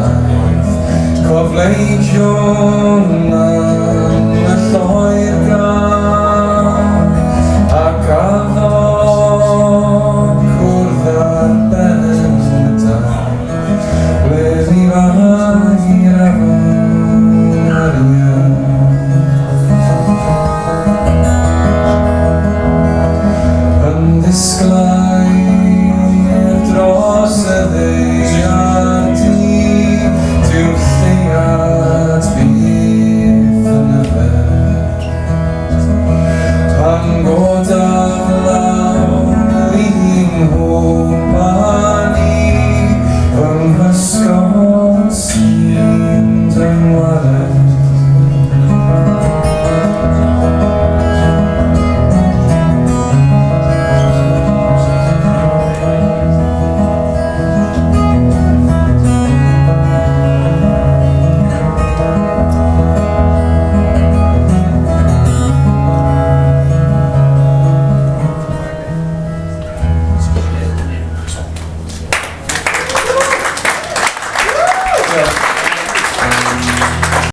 daeth cofleidion yn y Lloegr ac addo cwrdd ar ben y dau ble fi fag i'r afon yn disglair dros y ddeiad diw'r lleiad byth yn y fer pan godaf law i'n hwpan i fy nghysgol